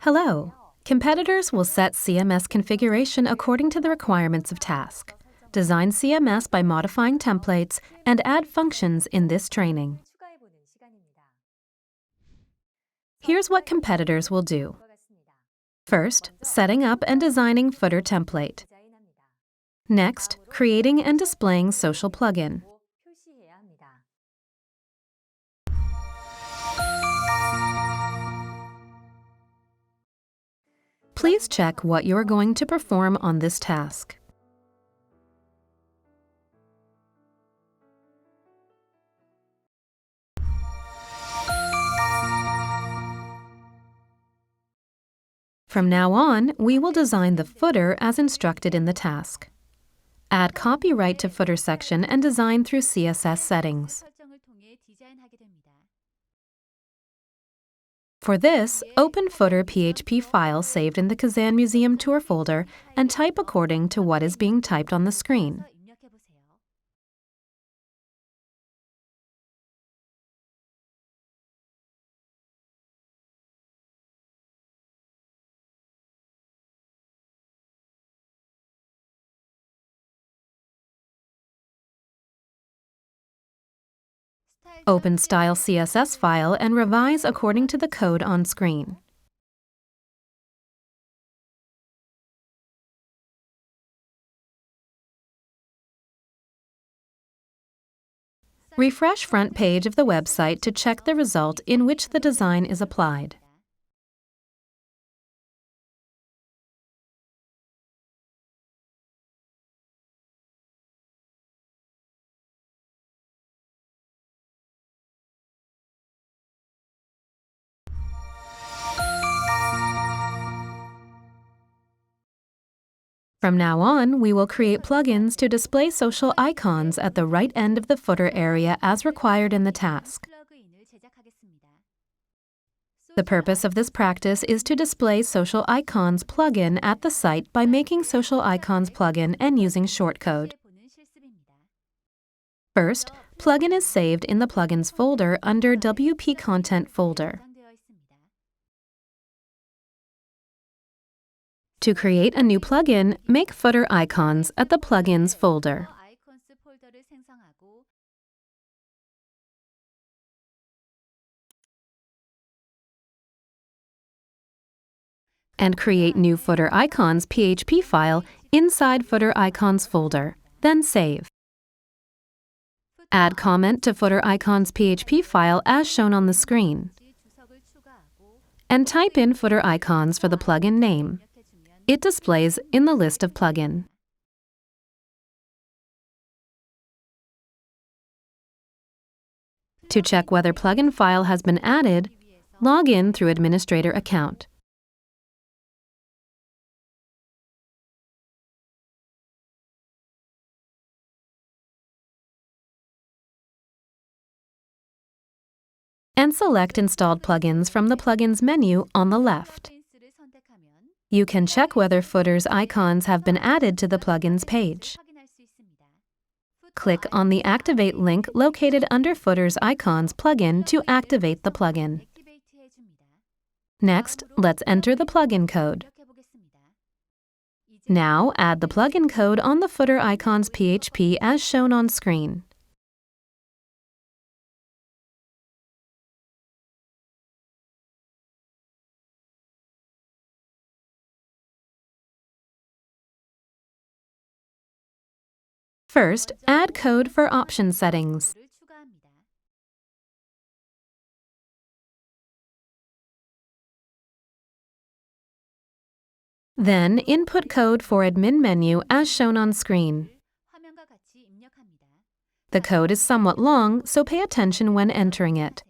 Hello. Competitors will set CMS configuration according to the requirements of task. Design CMS by modifying templates and add functions in this training. Here's what competitors will do. First, setting up and designing footer template. Next, creating and displaying social plugin. Please check what you are going to perform on this task. From now on, we will design the footer as instructed in the task. Add copyright to footer section and design through CSS settings. For this, open footer PHP file saved in the Kazan Museum Tour folder and type according to what is being typed on the screen. Open Style CSS file and revise according to the code on screen. Refresh front page of the website to check the result in which the design is applied. From now on, we will create plugins to display social icons at the right end of the footer area as required in the task. The purpose of this practice is to display Social Icons plugin at the site by making Social Icons plugin and using shortcode. First, plugin is saved in the Plugins folder under WP Content folder. To create a new plugin, make footer icons at the Plugins folder. And create new footer icons PHP file inside footer icons folder, then save. Add comment to footer icons PHP file as shown on the screen. And type in footer icons for the plugin name. It displays in the list of plugin. To check whether plugin file has been added, log in through administrator account. And select Installed Plugins from the Plugins menu on the left. You can check whether footers icons have been added to the plugins page. Click on the Activate link located under Footers Icons plugin to activate the plugin. Next, let's enter the plugin code. Now, add the plugin code on the Footer Icons PHP as shown on screen. First, add code for option settings. Then, input code for admin menu as shown on screen. The code is somewhat long, so pay attention when entering it.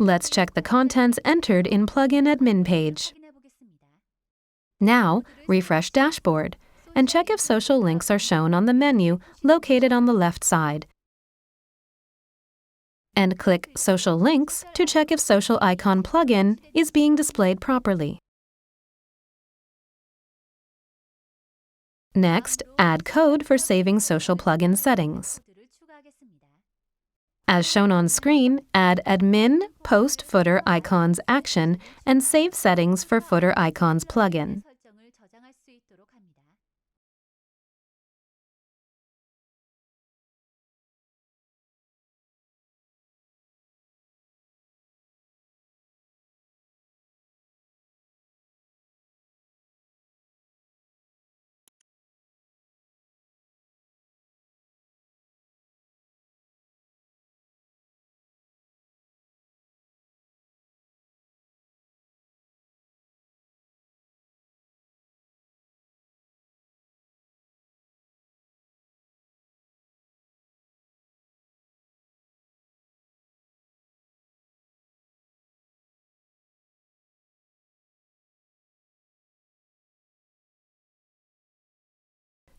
Let's check the contents entered in Plugin Admin page. Now, refresh Dashboard and check if social links are shown on the menu located on the left side. And click Social Links to check if Social Icon plugin is being displayed properly. Next, add code for saving social plugin settings. As shown on screen, add Admin Post Footer Icons action and save settings for Footer Icons plugin.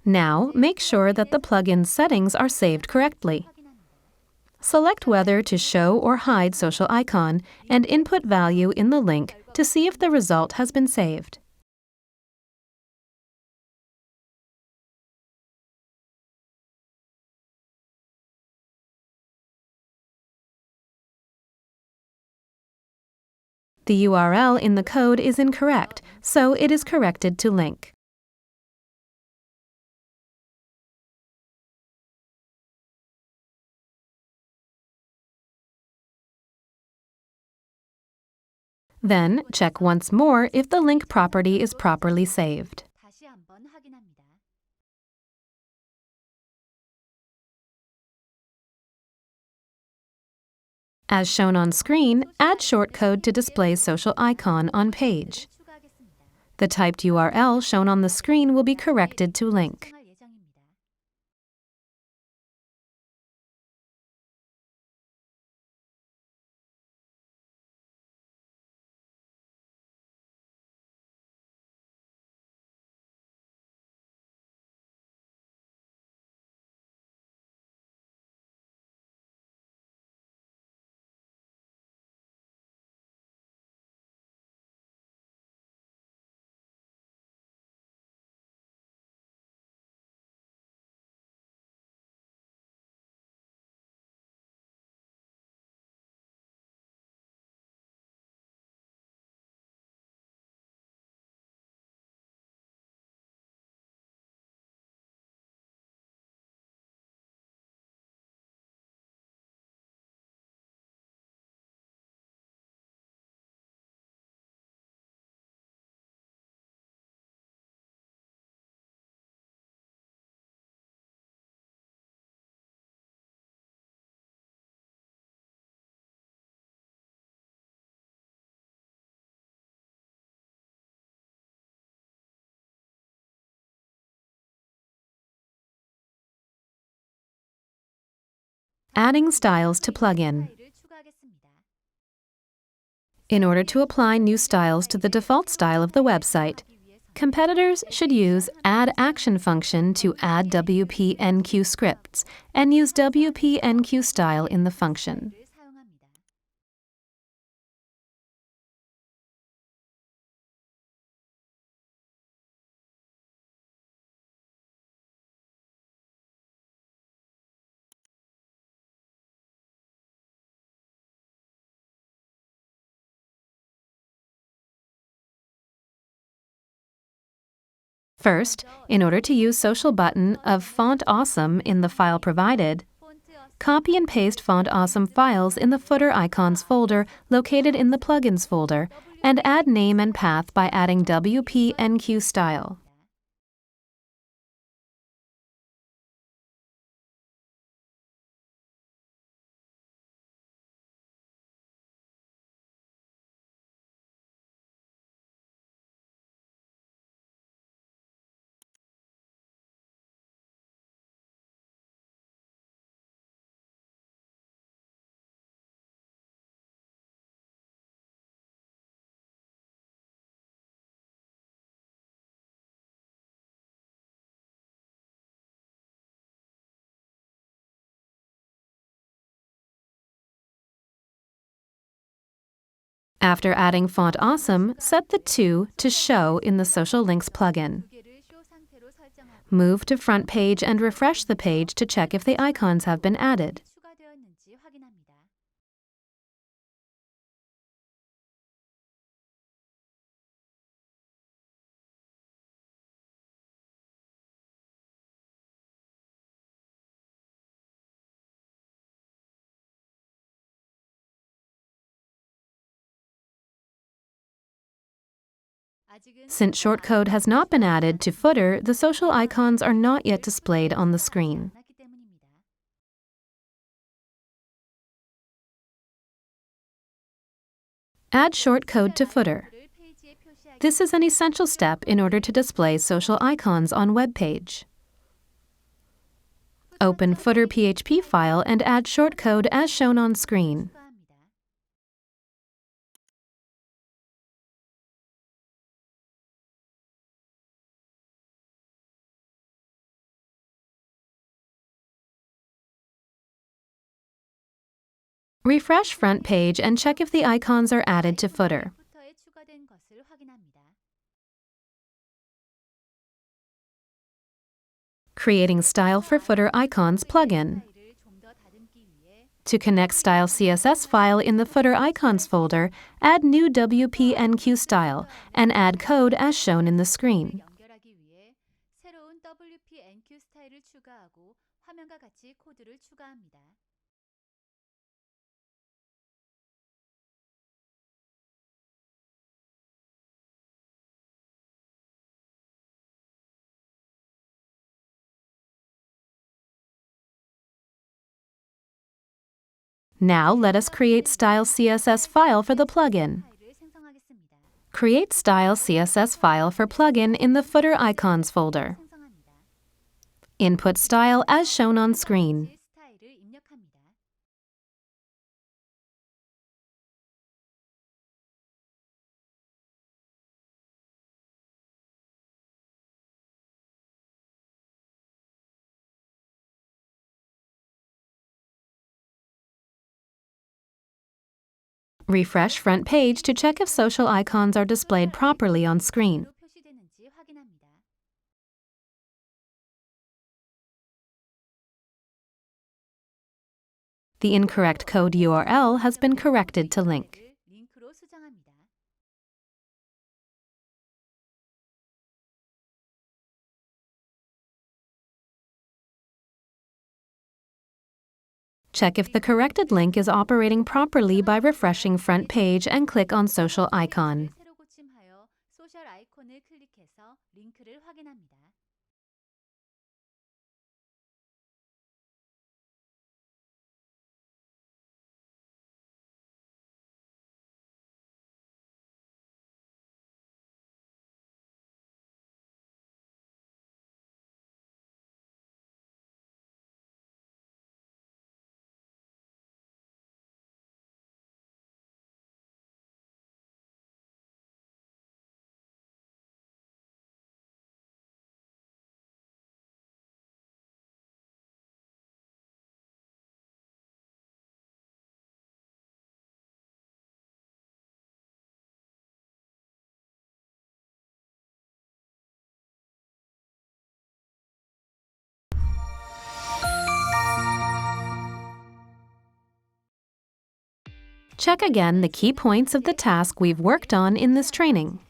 Now, make sure that the plugin's settings are saved correctly. Select whether to show or hide social icon and input value in the link to see if the result has been saved. The URL in the code is incorrect, so it is corrected to link. Then, check once more if the link property is properly saved. As shown on screen, add shortcode to display social icon on page. The typed URL shown on the screen will be corrected to link. Adding styles to plugin. In order to apply new styles to the default style of the website, competitors should use Add Action function to add WP-NQ scripts and use WP-NQ style in the function. First, in order to use social button of Font Awesome in the file provided, copy and paste Font Awesome files in the Footer Icons folder located in the Plugins folder and add name and path by adding WP-NQ style. After adding Font Awesome, set the to Show in the Social Links plugin. Move to Front Page and refresh the page to check if the icons have been added. Since shortcode has not been added to footer, the social icons are not yet displayed on the screen. Add shortcode to footer. This is an essential step in order to display social icons on web page. Open footer PHP file and add shortcode as shown on screen. Refresh front page and check if the icons are added to footer. Creating Style for Footer Icons plugin. To connect Style CSS file in the Footer Icons folder, add new WP-NQ style and add code as shown in the screen. Now let us create Style CSS file for the plugin. Create Style CSS file for plugin in the Footer Icons folder. Input style as shown on screen. Refresh front page to check if social icons are displayed properly on screen. The incorrect code URL has been corrected to link. Check if the corrected link is operating properly by refreshing front page and click on social icon. Check again the key points of the task we've worked on in this training.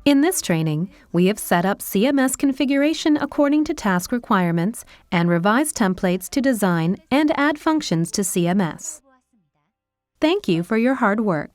In this training, we have set up CMS configuration according to task requirements and revised templates to design and add functions to CMS. Thank you for your hard work.